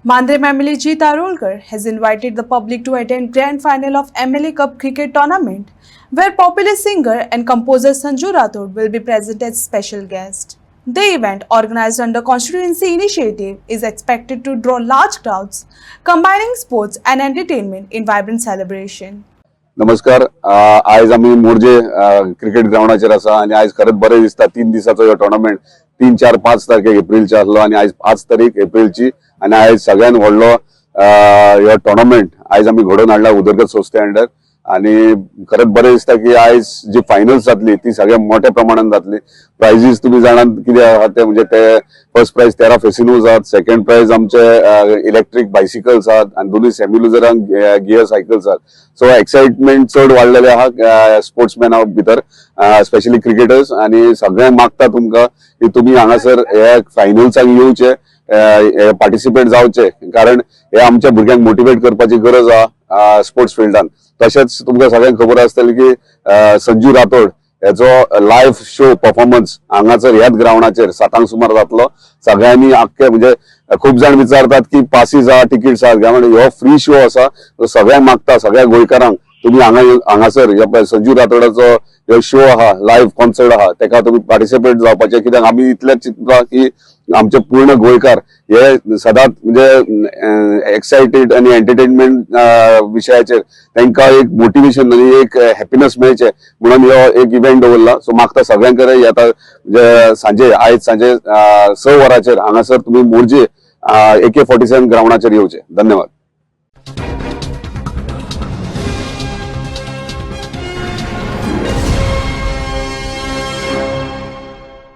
Mandre MLA G. Tarolkar has invited the public to attend Grand Final of MLA Cup Cricket Tournament, where popular singer and composer Sanju Rathod will be present as special guest. The event, organized under Constituency Initiative, is expected to draw large crowds, combining sports and entertainment in vibrant celebration. नमस्कार. आज आम्ही Morjim cricket ग्राउंडाचेर आसा आणि आज खरंच बरें दिसता. 3 दिसाचो ह्यो टोर्नामेंट 3, 4, 5 तारखेक एप्रिलची आसलो आणि आज 5 तारीख एप्रिलची आणि आज सगळ्यात व्हडलो ह्यो टोर्नामेंट आज आम्ही घडोवन हाडला उदरगत संस्थे अंडर आणि खरंच बरें दिसता की आज जी फायनल्स जातली ती सगळ्या मोठ्या प्रमाणात जातली. प्राइजीस तुम्ही जाणात कितें आहा ते म्हणजे ते फर्स्ट प्राइज 13 फेसिनोज आहात, सेकंड प्राइज आमचे इलेक्ट्रिक बायसिकल्स आहात आणि दोन्ही सेमिलुजरांक गियर सायकल्स आहात. सो एक्साइटमेंट चड वाडलेले आहा स्पोर्ट्समॅना भितर, स्पेशली क्रिकेटर्स. आणि सगळ्यांक मागता तुमकां की तुम्ही हांगासर ह्या फायनल्साक येवचे, पार्टिसिपेट जावचे, कारण हे आमच्या भुरग्यांक मोटिवेट करपाची गरज आहा स्पोर्ट्स फिल्डान. तशेंच तुमकां सगळ्यांक खबर आसतली की संजू राठोड याचो लायव्ह शो परफॉर्मन्स हांगासर ह्याच ग्राउंडाचेर 7 सुमार जातलो. सगळ्यांनी आख्खे म्हणजे खूप जण विचारतात की पासीस आहा, तिकीट्स आहात काय, म्हणजे हो फ्री शो आसा. सगळ्यांक मागता सगळ्या गोंयकारांक तुम्ही हांगासर संजू राठोडाचो जो शो आहा, लायव्ह कॉन्सर्ट आहा, तेका तुम्ही पार्टिसिपेट जावपाचे. कित्याक आम्ही इतलेच चिंतता की आमचे पूर्ण गोंयकार हे सदांच म्हणजे एक्साइटेड आणि एंटरटेनमेंट विशयाचेर तांकां एक मोटिवेशन आणि एक हॅपीनेस मेळचे म्हणून हो एक इव्हेंट दवरला. सो मागता सगळ्यांकडे येता सांजे आज सांजे 6 वरांचेर हांगासर तुम्ही मोर्जे AK-47 ग्राउंडाचेर येवचे. धन्यवाद.